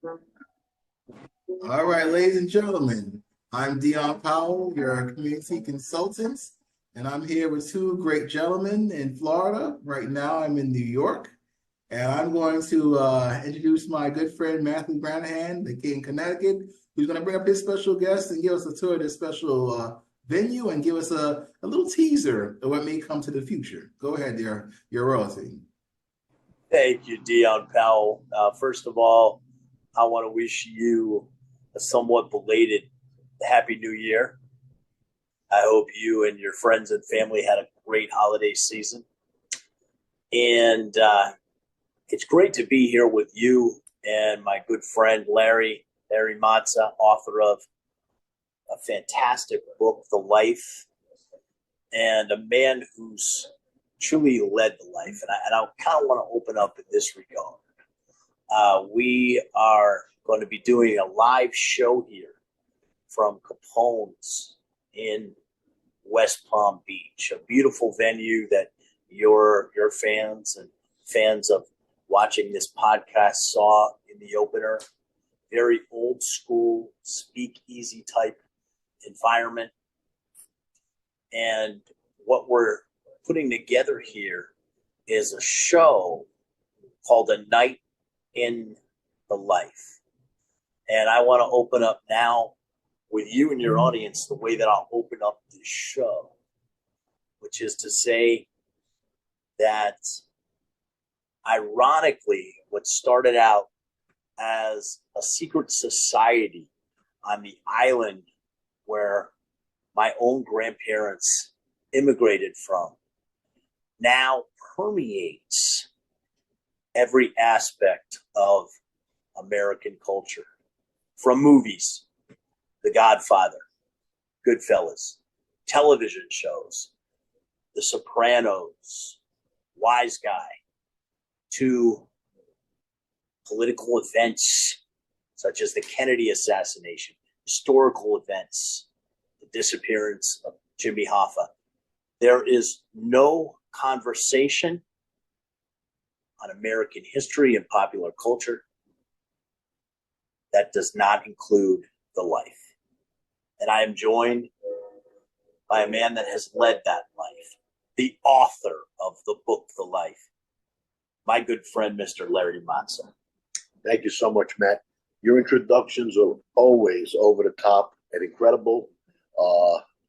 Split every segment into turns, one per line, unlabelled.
All right, ladies and gentlemen, I'm Dion Powell, your community consultant, and I'm here with two great gentlemen in Florida. Right now, I'm in New York, and I'm going to introduce my good friend Matthew Branahan, the King Connecticut, who's going to bring up his special guest and give us a tour of this special venue and give us a little teaser of what may come to the future. Go ahead, your royalty.
Thank you, Dion Powell. First of all, I want to wish you a somewhat belated Happy New Year. I hope you and your friends and family had a great holiday season. And it's great to be here with you and my good friend Larry Mazza, author of a fantastic book, The Life, and a man who's truly led the life. And I kind of want to open up in this regard. We are going to be doing a live show here from Capone's in West Palm Beach, a beautiful venue that your fans and fans of watching this podcast saw in the opener. Very old school, speakeasy type environment. And what we're putting together here is a show called A Night in the Life. And I want to open up now with you and your audience the way that I'll open up this show, which is to say that ironically, what started out as a secret society on the island where my own grandparents immigrated from now permeates every aspect of American culture, from movies, The Godfather, Goodfellas, television shows, The Sopranos, Wise Guy, to political events such as the Kennedy assassination, historical events, the disappearance of Jimmy Hoffa. There is no conversation on American history and popular culture that does not include the life. And I am joined by a man that has led that life, the author of the book, The Life, my good friend, Mr. Larry Mazza.
Thank you so much, Matt. Your introductions are always over the top and incredible.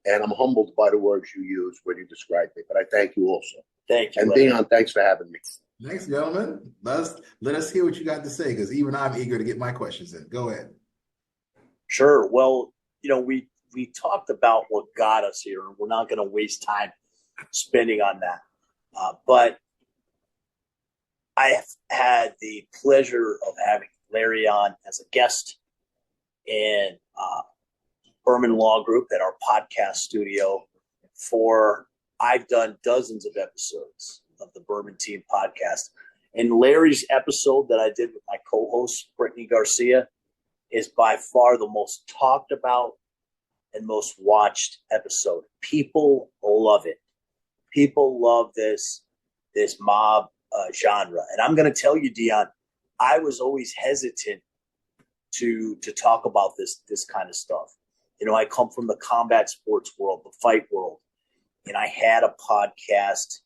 And I'm humbled by the words you use when you describe me, but I thank you also.
Thank you.
And
Larry.
Dion, thanks for having me.
Thanks, gentlemen. Let us hear what you got to say, because even I'm eager to get my questions in. Go ahead.
Sure. Well, we talked about what got us here, and we're not going to waste time spending on that. But I have had the pleasure of having Larry on as a guest in Berman Law Group at our podcast studio I've done dozens of episodes of the Berman Team podcast. And Larry's episode that I did with my co-host, Brittany Garcia, is by far the most talked about and most watched episode. People love it. People love this mob genre. And I'm going to tell you, Dion, I was always hesitant to talk about this kind of stuff. I come from the combat sports world, the fight world, and I had a podcast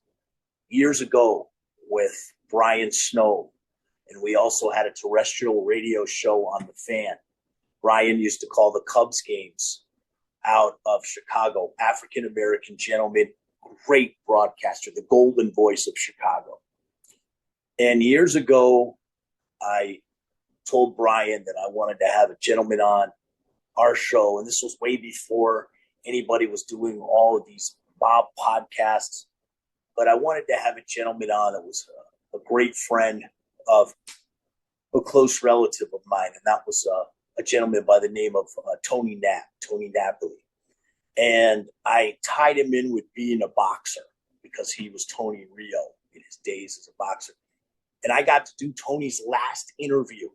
years ago with Brian Snow, and we also had a terrestrial radio show on the Fan. Brian used to call the Cubs games out of Chicago. African-American gentleman, great broadcaster, the golden voice of Chicago. And years ago, I told Brian that I wanted to have a gentleman on our show, and this was way before anybody was doing all of these mob podcasts. But I wanted to have a gentleman on that was a great friend of a close relative of mine, and that was a gentleman by the name of Tony Napoli. And I tied him in with being a boxer because he was Tony Rio in his days as a boxer. And I got to do Tony's last interview.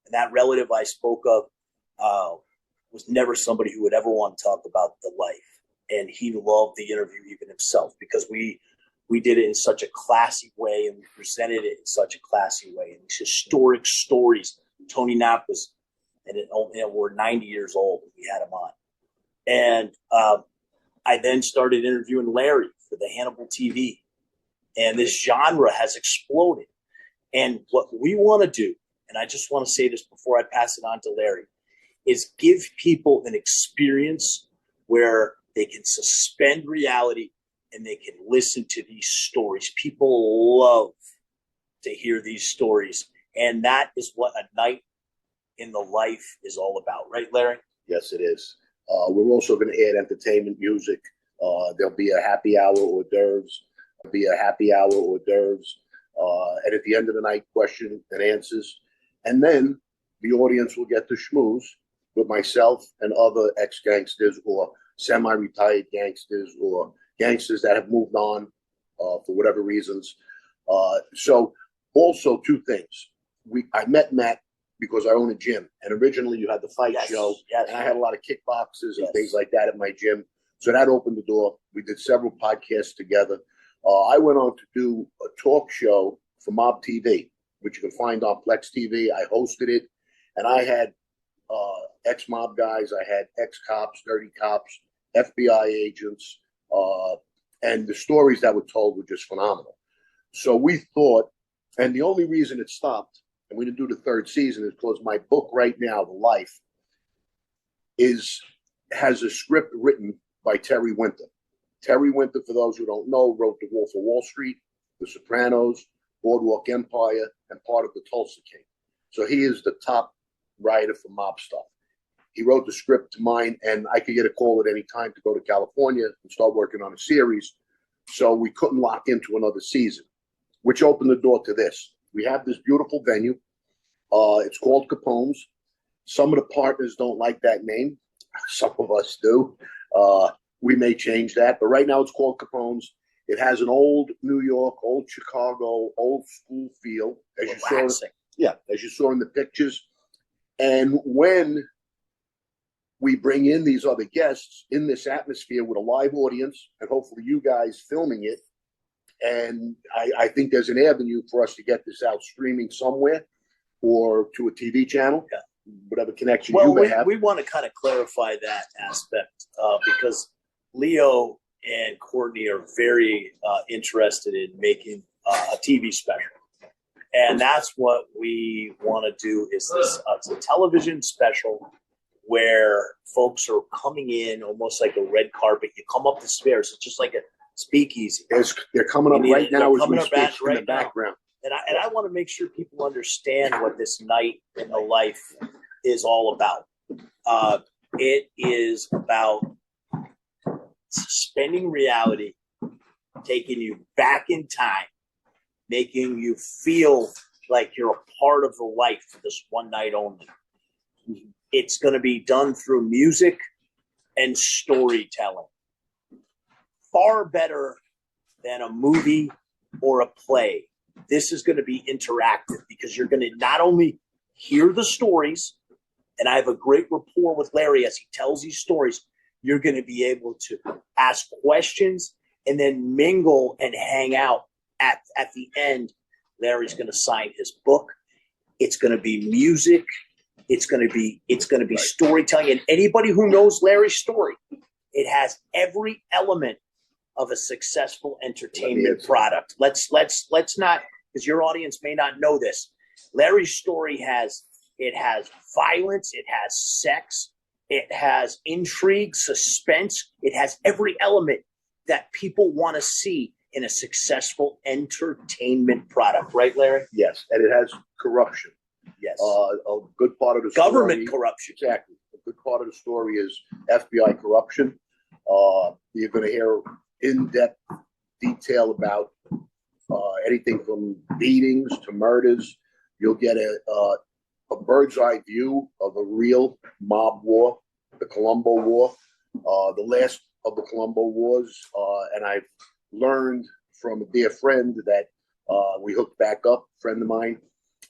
And that relative I spoke of was never somebody who would ever want to talk about the life. And he loved the interview even himself because we did it in such a classy way and we presented it in such a classy way. And these historic stories Tony Knapp was, we're 90 years old. We had him on. And I then started interviewing Larry for the Hannibal TV. And this genre has exploded. And what we want to do, and I just want to say this before I pass it on to Larry, is give people an experience where they can suspend reality and they can listen to these stories. People love to hear these stories. And that is what a night in the life is all about. Right, Larry?
Yes, it is. We're also going to add entertainment music. There'll be a happy hour hors d'oeuvres. And at the end of the night, question and answers. And then the audience will get to schmooze with myself and other ex-gangsters or semi-retired gangsters or gangsters that have moved on for whatever reasons. So also two things. I met Matt because I own a gym. And originally you had the fight show.
Yes.
And I had a lot of kickboxers and things like that at my gym. So that opened the door. We did several podcasts together. I went on to do a talk show for Mob TV, which you can find on Plex TV. I hosted it. And I had ex-mob guys. I had ex-cops, dirty cops, FBI agents. And the stories that were told were just phenomenal. So we thought, and the only reason it stopped, and we didn't do the third season, is because my book right now, The Life, has a script written by Terry Winter. Terry Winter, for those who don't know, wrote The Wolf of Wall Street, The Sopranos, Boardwalk Empire, and part of The Tulsa King. So he is the top writer for mob stuff. He wrote the script to mine, and I could get a call at any time to go to California and start working on a series. So we couldn't lock into another season, which opened the door to this. We have this beautiful venue. It's called Capone's. Some of the partners don't like that name. Some of us do. We may change that, but right now it's called Capone's. It has an old New York, old Chicago, old school feel, as you saw in the pictures. And when we bring in these other guests in this atmosphere with a live audience, and hopefully you guys filming it, and I think there's an avenue for us to get this out streaming somewhere or to a TV channel, whatever connection you may have.
We want to kind of clarify that aspect because Leo and Courtney are very interested in making a TV special. And that's what we want to do is this. It's a television special where folks are coming in almost like a red carpet. You come up the stairs. It's just like a speakeasy.
They're coming up right now as we speak in the background.
And I want to make sure people understand what this night in the life is all about. It is about suspending reality, taking you back in time, making you feel like you're a part of the life for this one night only. It's going to be done through music and storytelling. Far better than a movie or a play. This is going to be interactive because you're going to not only hear the stories, and I have a great rapport with Larry as he tells these stories, you're going to be able to ask questions and then mingle and hang out at the end. Larry's going to sign his book. It's going to be music. It's going to be storytelling. And anybody who knows Larry's story, it has every element of a successful entertainment product. Let's not, because your audience may not know this. Larry's story has violence, it has sex, it has intrigue, suspense, it has every element that people want to see in a successful entertainment product, right, Larry?
Yes, and it has corruption.
Yes.
A good part of the
government corruption.
Exactly. A good part of the story is FBI corruption. You're going to hear in-depth detail about anything from beatings to murders. You'll get a bird's eye view of a real mob war, the Colombo War, the last of the Colombo Wars. And I've learned from a dear friend that we hooked back up, a friend of mine.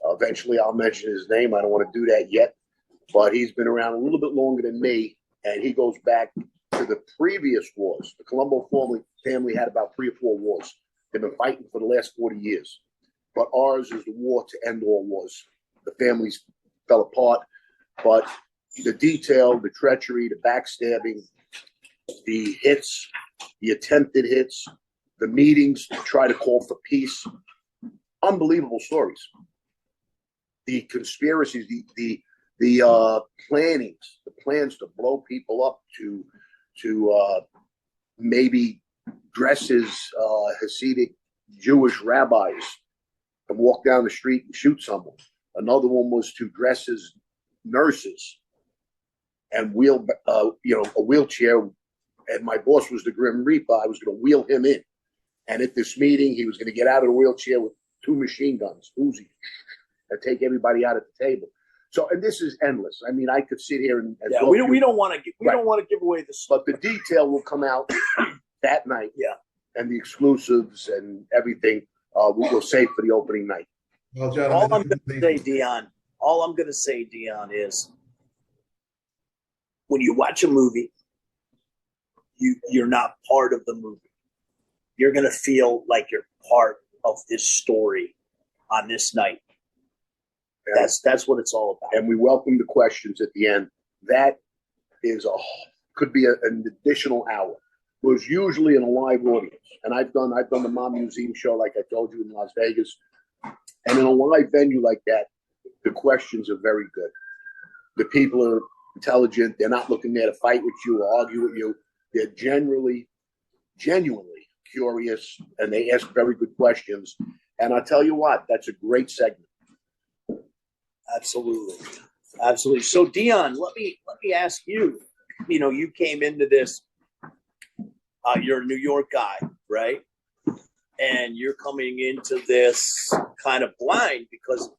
Eventually, I'll mention his name. I don't want to do that yet, but he's been around a little bit longer than me, and he goes back to the previous wars. The Colombo family had about 3 or 4 wars. They've been fighting for the last 40 years. But ours is the war to end all wars. The family's fell apart. But the detail, the treachery, the backstabbing, the hits, the attempted hits, the meetings to try to call for peace, unbelievable stories. The conspiracies, the plans to blow people up, to maybe dress as Hasidic Jewish rabbis and walk down the street and shoot someone. Another one was to dress as nurses and wheel, a wheelchair. And my boss was the Grim Reaper. I was going to wheel him in. And at this meeting, he was going to get out of the wheelchair with 2 machine guns, Uzi, and take everybody out at the table. So, and this is endless. I mean, I could sit here and
we don't want to give away the
but the detail will come out that night.
Yeah,
and the exclusives and everything we'll save for the opening night.
Well,
all I'm going to say, Dion, is when you watch a movie, you're not part of the movie. You're going to feel like you're part of this story on this night. That's what it's all about.
And we welcome the questions at the end. That is could be an additional hour. It was usually in a live audience, and I've done the Mom Museum show, like I told you, in Las Vegas, and in a live venue like that, the questions are very good. The people are intelligent. They're not looking there to fight with you or argue with you. They're genuinely curious, and they ask very good questions. And I'll tell you what, that's a great segment.
Absolutely. So, Dion, let me ask you. You know, you came into this. You're a New York guy, right? And you're coming into this kind of blind because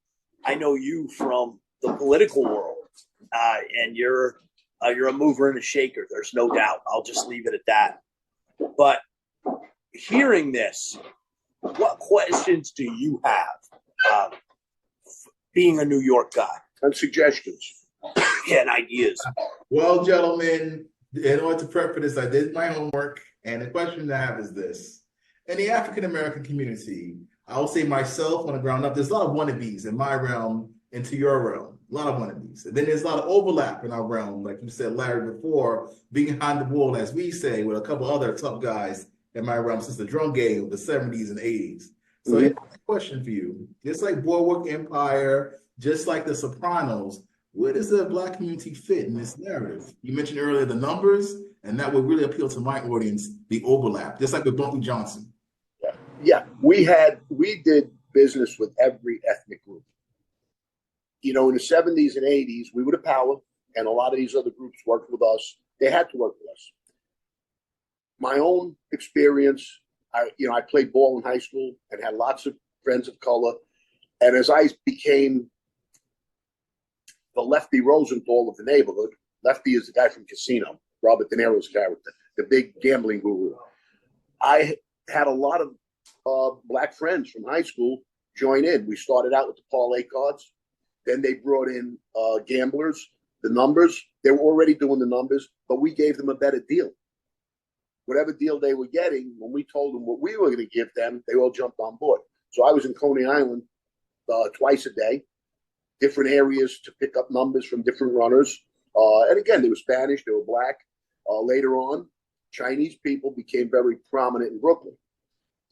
I know you from the political world, and you're a mover and a shaker. There's no doubt. I'll just leave it at that. But hearing this, what questions do you have? Being a New York guy.
And suggestions.
Yeah, and ideas.
Well, gentlemen, in order to prep for this, I did my homework, and the question I have is this. In the African-American community, I will say myself on the ground up, there's a lot of wannabes in my realm into your realm. A lot of wannabes. And then there's a lot of overlap in our realm, like you said, Larry, before, being behind the wall, as we say, with a couple other tough guys in my realm since the drum game of the 70s and 80s. So here's a question for you. Just like Boardwalk Empire, just like The Sopranos, where does the Black community fit in this narrative? You mentioned earlier the numbers, and that would really appeal to my audience, the overlap, just like with Bumpy Johnson.
Yeah. We did business with every ethnic group. You know, in the 70s and 80s, we were the power, and a lot of these other groups worked with us. They had to work with us. My own experience, I played ball in high school and had lots of friends of color. And as I became the Lefty Rosenthal of the neighborhood, Lefty is the guy from Casino, Robert De Niro's character, the big gambling guru. I had a lot of black friends from high school join in. We started out with the parlay cards. Then they brought in gamblers, the numbers. They were already doing the numbers, but we gave them a better deal. Whatever deal they were getting, when we told them what we were going to give them, they all jumped on board. So I was in Coney Island twice a day, different areas to pick up numbers from different runners. And again, they were Spanish, they were black. Later on, Chinese people became very prominent in Brooklyn.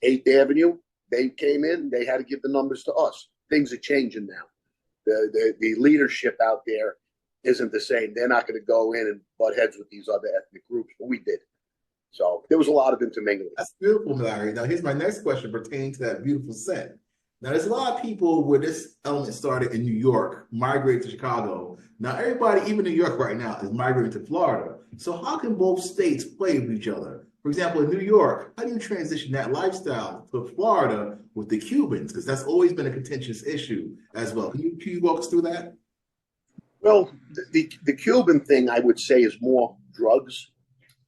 8th Avenue, they came in, they had to give the numbers to us. Things are changing now. The leadership out there isn't the same. They're not going to go in and butt heads with these other ethnic groups, but we did. So there was a lot of intermingling.
That's beautiful, Larry. Now, here's my next question pertaining to that beautiful set. Now, there's a lot of people where this element started in New York, migrated to Chicago. Now, everybody, even New York right now, is migrating to Florida. So how can both states play with each other? For example, in New York, how do you transition that lifestyle to Florida with the Cubans? Because that's always been a contentious issue as well. Can you walk us through that?
Well, the Cuban thing, I would say, is more drugs.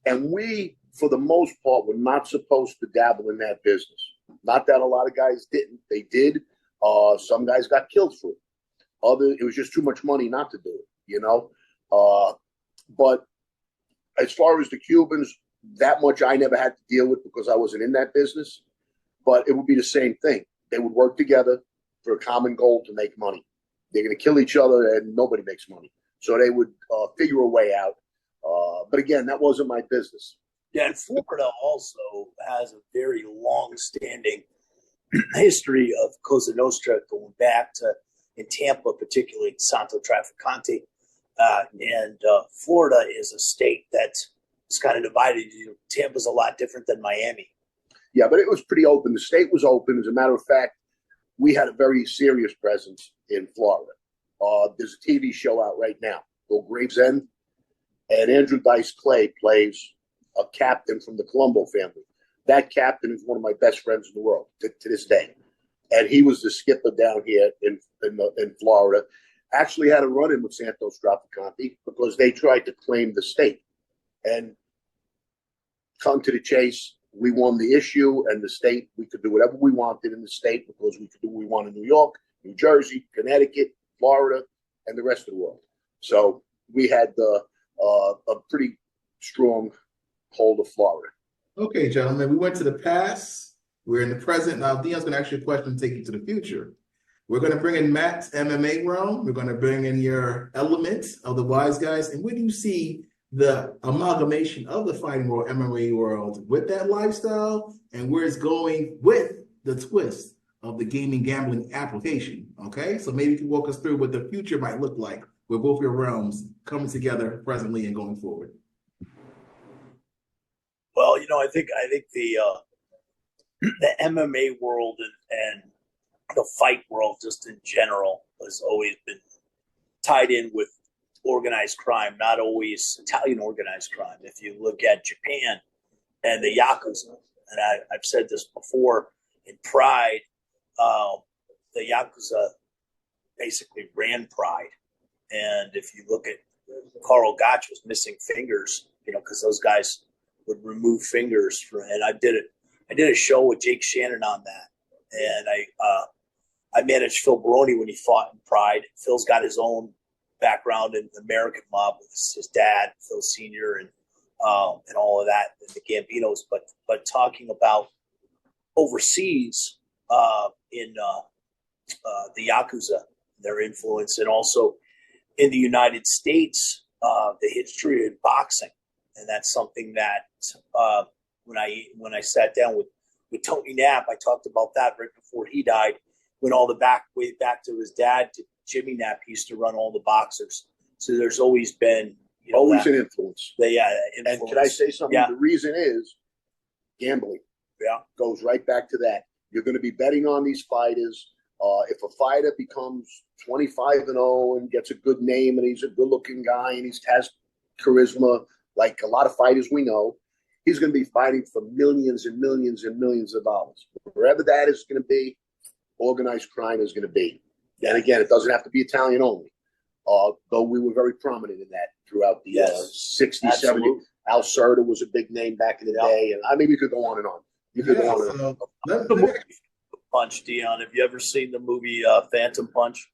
And we, for the most part, were not supposed to dabble in that business. Not that a lot of guys didn't. They did. Some guys got killed for it. It was just too much money not to do it, you know. But as far as the Cubans, that much I never had to deal with because I wasn't in that business. But it would be the same thing. They would work together for a common goal to make money. they're going to kill each other, and nobody makes money. So they would figure a way out. But again, that wasn't my business.
Yeah, and Florida also has a very long-standing history of Cosa Nostra going back to, in Tampa, particularly Santo Trafficante. And Florida is a state that's kind of divided. Tampa's a lot different than Miami.
Yeah, but it was pretty open. The state was open. As a matter of fact, we had a very serious presence in Florida. There's a TV show out right now called Gravesend, and Andrew Dice Clay plays a captain from the Colombo family. That captain is one of my best friends in the world to this day. And he was the skipper down here in Florida. Actually had a run-in with Santos Trafficante because they tried to claim the state. And come to the chase, we won the issue, and the state, we could do whatever we wanted in the state because we could do what we want in New York, New Jersey, Connecticut, Florida, and the rest of the world. So we had a pretty strong hold of Florida.
Okay, gentlemen, we went to the past. We're in the present. Now, Dion's going to ask you a question and take you to the future. We're going to bring in Matt's MMA realm. We're going to bring in your element of the wise guys. And where do you see the amalgamation of the fighting world, MMA world, with that lifestyle, and where it's going with the twist of the gaming gambling application? Okay, so maybe you can walk us through what the future might look like with both your realms coming together presently and going forward.
Well, I think the MMA world and the fight world just in general has always been tied in with organized crime, not always Italian organized crime. If you look at Japan and the Yakuza, and I've said this before, in Pride, the Yakuza basically ran Pride. And if you look at Carl Gotch was missing fingers, because those guys would remove fingers and I did a show with Jake Shannon on that. And I managed Phil Baroni when he fought in Pride. Phil's got his own background in the American mob with his dad, Phil Sr., and all of that, and the Gambinos. But talking about overseas in the Yakuza, their influence, and also in the United States, the history of boxing. And that's something that when I sat down with Tony Knapp, I talked about that right before he died. Went all the way back to his dad, to Jimmy Knapp. He used to run all the boxers. So there's always been
always an influence.
Influence.
And can I say something? Yeah. The reason is gambling.
Yeah,
goes right back to that. You're going to be betting on these fighters. If a fighter becomes 25-0 and gets a good name and he's a good-looking guy and he has charisma, like a lot of fighters we know, he's going to be fighting for millions and millions and millions of dollars. Wherever that is going to be, organized crime is going to be. And again, it doesn't have to be Italian only, though we were very prominent in that throughout the 60s,
absolutely.
70s. Al Serta was a big name back in the day. And I mean, we could go on and on. You could go on and on.
Punch, Dion. Have you ever seen the movie Phantom Punch?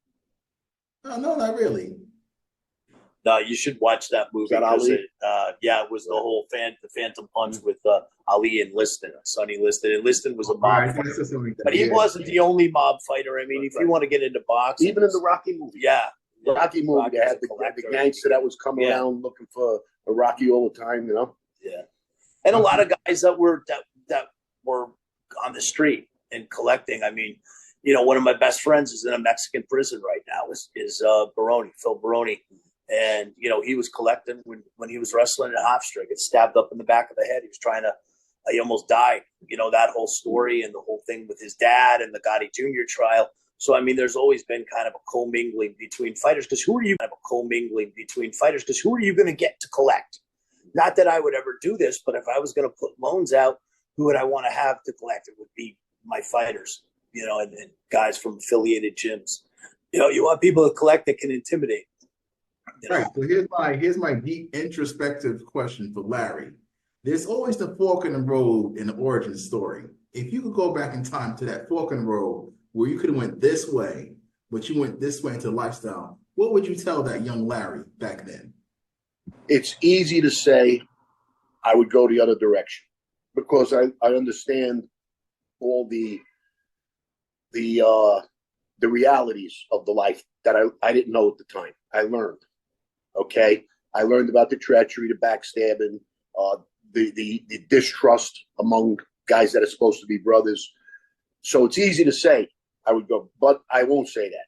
No, not really.
No, you should watch that movie.
That Ali?
It was the whole the Phantom Punch with Ali and Liston, Sonny Liston. And Liston was a mob fighter, but he wasn't the only mob fighter. I mean, if you want to get into boxing,
even in the Rocky movie, the Rocky movie, they had the gangster that was coming around looking for a Rocky all the time,
Yeah, and a lot of guys that were on the street and collecting. I mean, one of my best friends is in a Mexican prison right now. Is Baroni, Phil Baroni. And, he was collecting when he was wrestling at Hofstra, get stabbed up in the back of the head. He almost died. That whole story and the whole thing with his dad and the Gotti Jr. trial. So, I mean, there's always been kind of a commingling between fighters because who are you going to get to collect? Not that I would ever do this, but if I was going to put loans out, who would I want to have to collect? It would be my fighters, and guys from affiliated gyms. You want people to collect that can intimidate.
Right. So here's my deep introspective question for Larry. There's always the fork in the road in the origin story. If you could go back in time to that fork in the road where you could have went this way, but you went this way into lifestyle, what would you tell that young Larry back then?
It's easy to say I would go the other direction because I understand all the realities of the life that I didn't know at the time. I learned. Okay, I learned about the treachery, the backstabbing, the distrust among guys that are supposed to be brothers. So it's easy to say I would go, but I won't say that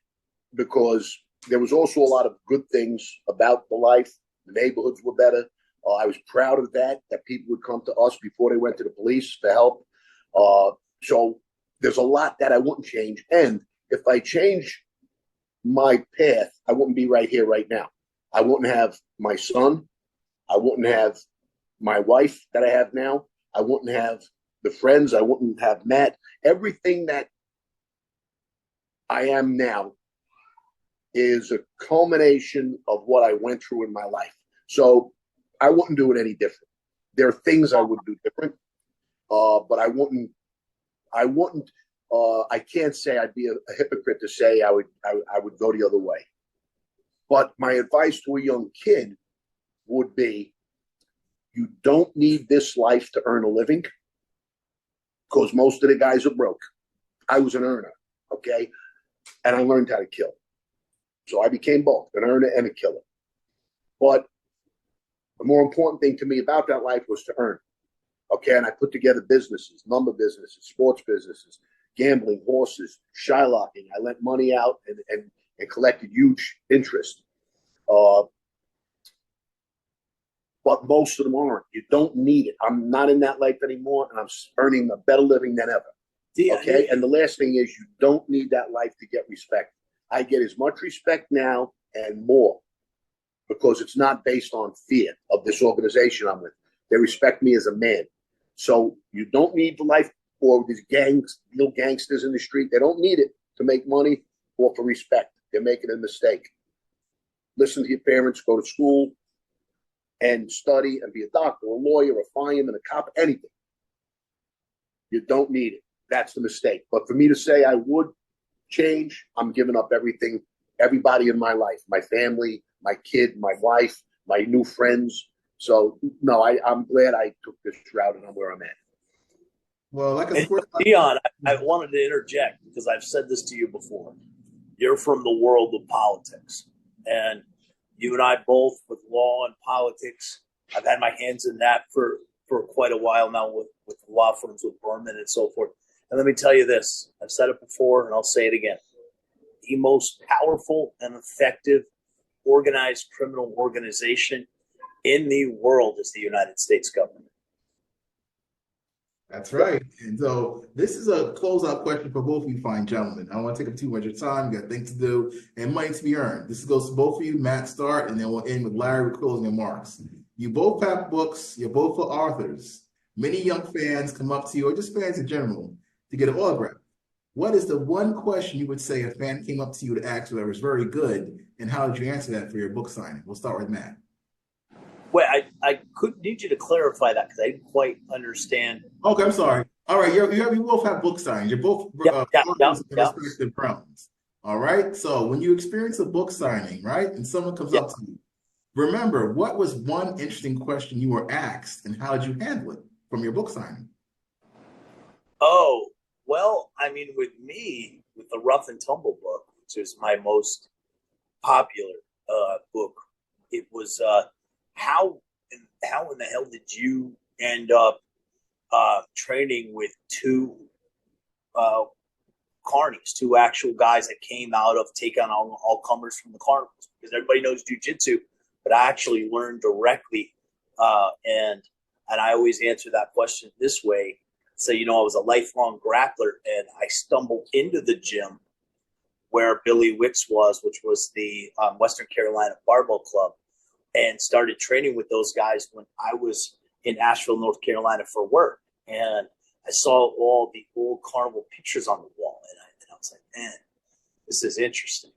because there was also a lot of good things about the life. The neighborhoods were better. I was proud of that people would come to us before they went to the police for help. So there's a lot that I wouldn't change. And if I change my path, I wouldn't be right here right now. I wouldn't have my son. I wouldn't have my wife that I have now. I wouldn't have the friends. I wouldn't have Matt. Everything that I am now is a culmination of what I went through in my life. So I wouldn't do it any different. There are things I would do different, but I wouldn't. I can't say I'd be a hypocrite to say I would go the other way. But my advice to a young kid would be, you don't need this life to earn a living because most of the guys are broke. I was an earner, okay? And I learned how to kill. So I became both, an earner and a killer. But the more important thing to me about that life was to earn, okay? And I put together businesses, lumber businesses, sports businesses, gambling, horses, shylocking. I lent money out and collected huge interest. But most of them aren't. You don't need it. I'm not in that life anymore, and I'm earning a better living than ever. Okay? And the last thing is, you don't need that life to get respect. I get as much respect now and more because it's not based on fear of this organization I'm with. They respect me as a man. So you don't need the life or these gangs, little gangsters in the street. They don't need it to make money or for respect. They're making a mistake. Listen to your parents, go to school and study and be a doctor, a lawyer, a fireman, a cop, anything. You don't need it. That's the mistake. But for me to say I would change, I'm giving up everything, everybody in my life, my family, my kid, my wife, my new friends. So, no, I'm glad I took this route and I'm where I'm at.
Well, like a sports.
Dion, I wanted to interject because I've said this to you before. You're from the world of politics. And you and I both with law and politics. I've had my hands in that for quite a while now with law firms, with Berman and so forth. And let me tell you this. I've said it before and I'll say it again. The most powerful and effective organized criminal organization in the world is the United States government.
That's right. And so this is a closeout question for both of you fine gentlemen. I don't want to take up too much of your time. You got things to do and money to be earned. This goes to both of you. Matt, start, and then we'll end with Larry with closing remarks. You both have books. You're both authors. Many young fans come up to you, or just fans in general, to get an autograph. What is the one question you would say a fan came up to you to ask you that was very good, and how did you answer that for your book signing? We'll start with Matt.
Wait, I could need you to clarify that because I didn't quite understand.
Okay, I'm sorry. All right, you both have book signings. You're both authors in respective realms. All right. So when you experience a book signing, right, and someone comes up to you, remember what was one interesting question you were asked, and how did you handle it from your book signing?
Oh, well, I mean, with me, with the Rough and Tumble book, which is my most popular book, it was how in the hell did you end up training with two carnies, two actual guys that came out of take on all comers from the carnivals? Because everybody knows jiu-jitsu, but I actually learned directly, and I always answer that question this way. So, I was a lifelong grappler, and I stumbled into the gym where Billy Wicks was, which was the Western Carolina Barbell Club, and started training with those guys when I was in Asheville, North Carolina for work. And I saw all the old carnival pictures on the wall, and I was like, man, this is interesting.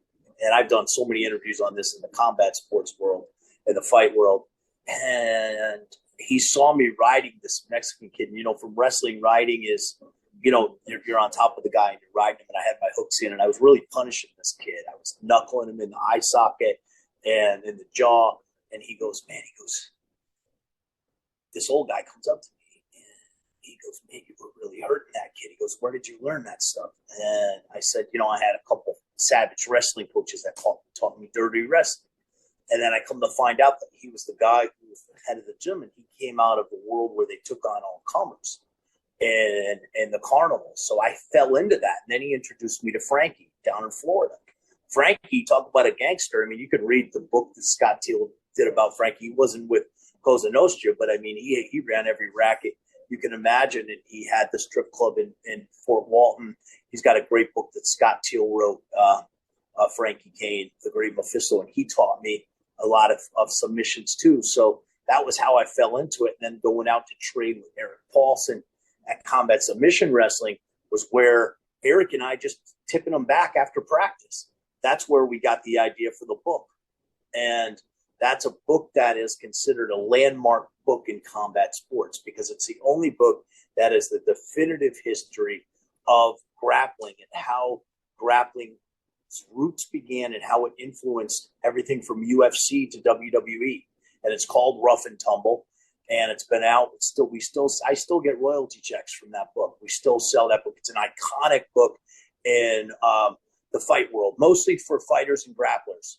And I've done so many interviews on this in the combat sports world, in the fight world. And he saw me riding this Mexican kid. And, from wrestling, riding is, you're on top of the guy and you're riding him. And I had my hooks in, and I was really punishing this kid. I was knuckling him in the eye socket and in the jaw. And he goes, this old guy comes up to me and he goes, man, you were really hurting that kid. He goes, where did you learn that stuff? And I said, I had a couple savage wrestling coaches that taught me dirty wrestling. And then I come to find out that he was the guy who was the head of the gym, and he came out of the world where they took on all comers and the carnival. So I fell into that. And then he introduced me to Frankie down in Florida. Frankie, talk about a gangster. I mean, you could read the book that Scott Teal did about Frankie. He wasn't with Cosa Nostra, but I mean, he ran every racket you can imagine. And he had the strip club in Fort Walton. He's got a great book that Scott Teal wrote, Frankie Kane, the great Mephisto, and he taught me a lot of submissions too. So that was how I fell into it. And then going out to train with Eric Paulson at Combat Submission Wrestling was where Eric and I just tipping them back after practice. That's where we got the idea for the book. And that's a book that is considered a landmark book in combat sports because it's the only book that is the definitive history of grappling and how grappling's roots began and how it influenced everything from UFC to WWE. And it's called Rough and Tumble, and it's been out. I still get royalty checks from that book. We still sell that book. It's an iconic book in the fight world, mostly for fighters and grapplers,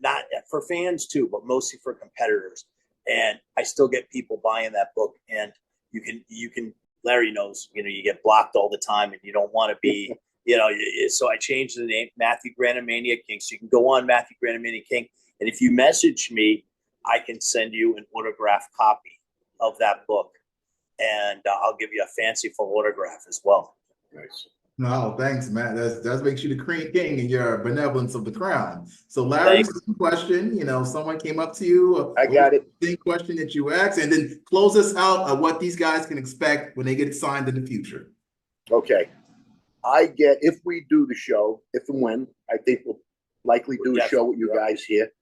not for fans too, but mostly for competitors. And I still get people buying that book. And you can. Larry knows, you get blocked all the time, and you don't want to be. So I changed the name, Matthew Granamania King. So you can go on Matthew Granamania King, and if you message me, I can send you an autographed copy of that book, and I'll give you a fanciful autograph as well.
Nice.
No, thanks, Matt. That makes you the cream king in your benevolence of the crown. So, Larry's question, someone came up to you.
I got it.
Same question that you asked, and then close us out of what these guys can expect when they get signed in the future.
Okay. If we do the show, if and when, I think we'll likely do a show with you guys here.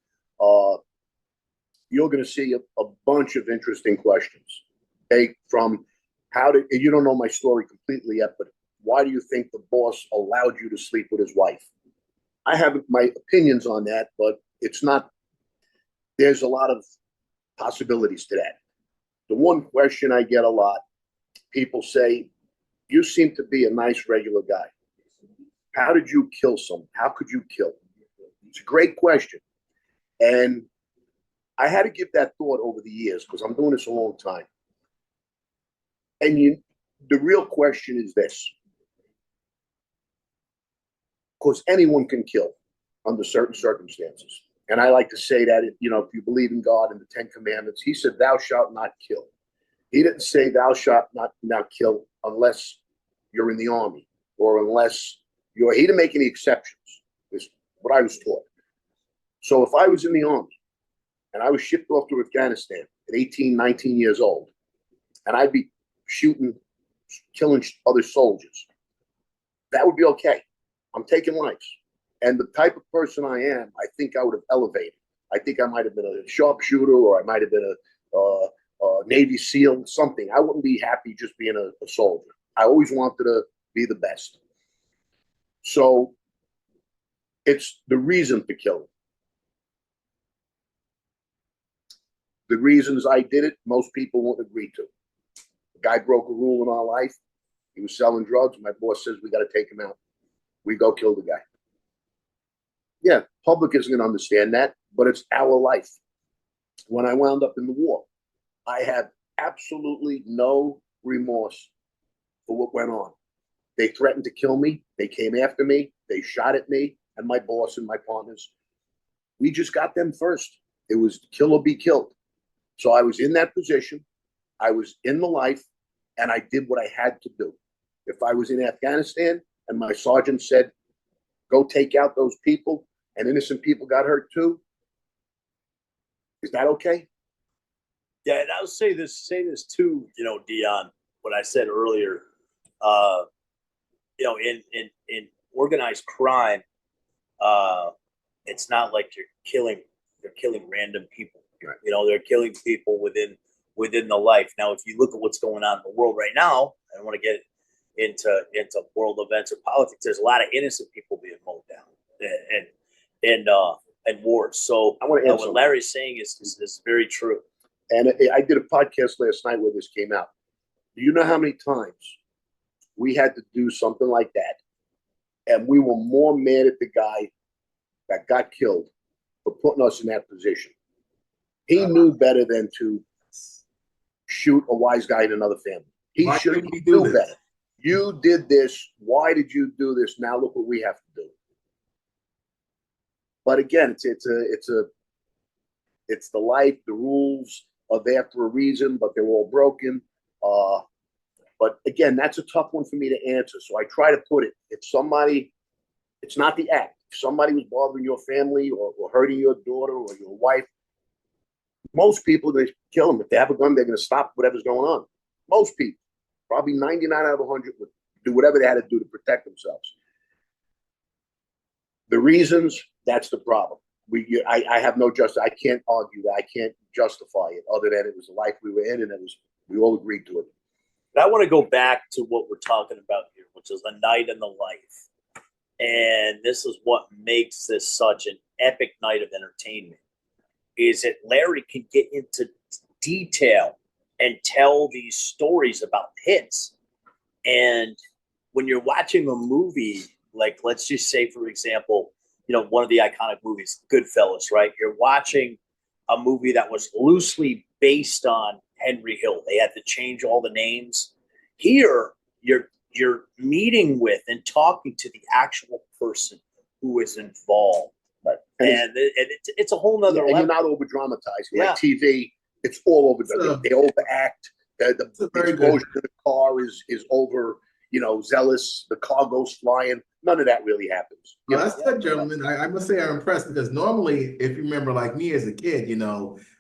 You're going to see a bunch of interesting questions. From you don't know my story completely yet, but why do you think the boss allowed you to sleep with his wife? I have my opinions on that, but it's not, there's a lot of possibilities to that. The one question I get a lot, people say, you seem to be a nice, regular guy. How did you kill someone? How could you kill? It's a great question. And I had to give that thought over the years because I'm doing this a long time. And the real question is this. Because anyone can kill under certain circumstances. And I like to say that, if you believe in God and the 10 Commandments, he said, thou shalt not kill. He didn't say thou shalt not kill unless you're in the army or unless he didn't make any exceptions, is what I was taught. So if I was in the army and I was shipped off to Afghanistan at 18, 19 years old, and I'd be killing other soldiers, that would be okay. I'm taking lives. And the type of person I am, I think I would have elevated. I think I might have been a sharpshooter, or I might have been a Navy SEAL, something. I wouldn't be happy just being a soldier. I always wanted to be the best. So it's the reason to kill. The reasons I did it, most people won't agree to. The guy broke a rule in our life. He was selling drugs. My boss says, we got to take him out. We go kill the guy. Yeah, public isn't going to understand that, but it's our life. When I wound up in the war, I have absolutely no remorse for what went on. They threatened to kill me. They came after me. They shot at me and my boss and my partners. We just got them first. It was kill or be killed. So I was in that position. I was in the life, and I did what I had to do. If I was in Afghanistan and my sergeant said, go take out those people, and innocent people got hurt too, is that okay?
Yeah, and I'll say this too, Dion, what I said earlier, in organized crime, it's not like they're killing random people. Right. They're killing people within the life. Now, if you look at what's going on in the world right now, I don't want to get into world events or politics. There's a lot of innocent people being mowed down and wars. So I want to what Larry's saying is very true.
And I did a podcast last night where this came out. Do you know how many times we had to do something like that? And we were more mad at the guy that got killed for putting us in that position. He knew better than to shoot a wise guy in another family. He should have knew better. You did this. Why did you do this? Now look what we have to do. But again, it's the life. The rules are there for a reason, but they're all broken. But again, that's a tough one for me to answer. So I try to put it: if somebody, it's not the act. If somebody was bothering your family or hurting your daughter or your wife, most people, they kill them. If they have a gun, they're going to stop whatever's going on. Most people, probably 99 out of 100, would do whatever they had to do to protect themselves. The reasons, that's the problem. I have no justice. I can't argue that. I can't justify it other than it was the life we were in, and we all agreed to it.
But I want to go back to what we're talking about here, which is the night in the life. And this is what makes this such an epic night of entertainment, is that Larry can get into detail and tell these stories about hits. And when you're watching a movie, like let's just say, for example, one of the iconic movies, Goodfellas, right? You're watching a movie that was loosely based on Henry Hill. They had to change all the names. Here, you're meeting with and talking to the actual person who is involved.
Right.
And it's a whole nother level.
And you're not over dramatizing. Like TV, it's all over. They overact. The explosion in the car is over, zealous. The car goes flying. None of that really happens.
Well, that's good, gentlemen. I must say I'm impressed, because normally, if you remember, like me as a kid,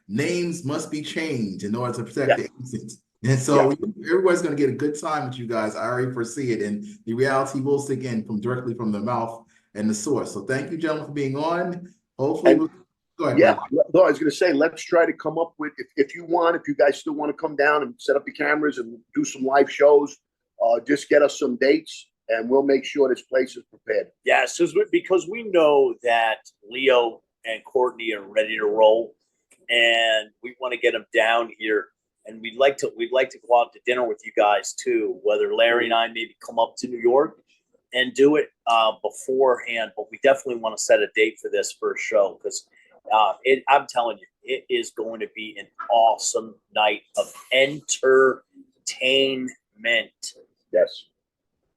names must be changed in order to protect the innocent. And so everybody's going to get a good time with you guys. I already foresee it, and the reality will sink in directly from the mouth and the source. So thank you, gentlemen, for being on. Hopefully, go ahead.
Yeah, no, I was going to say, let's try to come up with, if you guys still want to come down and set up your cameras and do some live shows, just get us some dates, and we'll make sure this place is prepared.
Yes, because we know that Leo and Courtney are ready to roll, and we want to get them down here. And we'd like to go out to dinner with you guys too. Whether Larry and I maybe come up to New York and do it beforehand, but we definitely want to set a date for this first show, because I'm telling you, it is going to be an awesome night of entertainment.
Yes.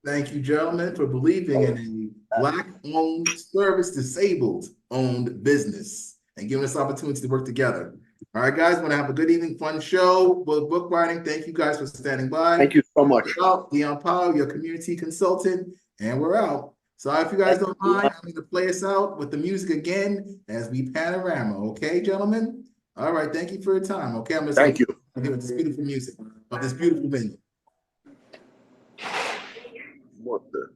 Thank you, gentlemen, for believing in a Black-owned, service-disabled-owned business and giving us opportunity to work together. All right, guys, want to have a good evening, fun show with book writing. Thank you guys for standing by.
Thank you so much.
Dion Powell, your community consultant, and we're out. So if you guys don't mind, I'm going to play us out with the music again as we panorama. Okay, gentlemen? All right, thank you for your time. Okay, I'm going to
thank you
with this beautiful music of this beautiful venue.
What the?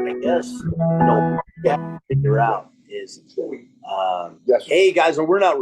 I guess what you have to figure out is,
yes.
hey guys, we're not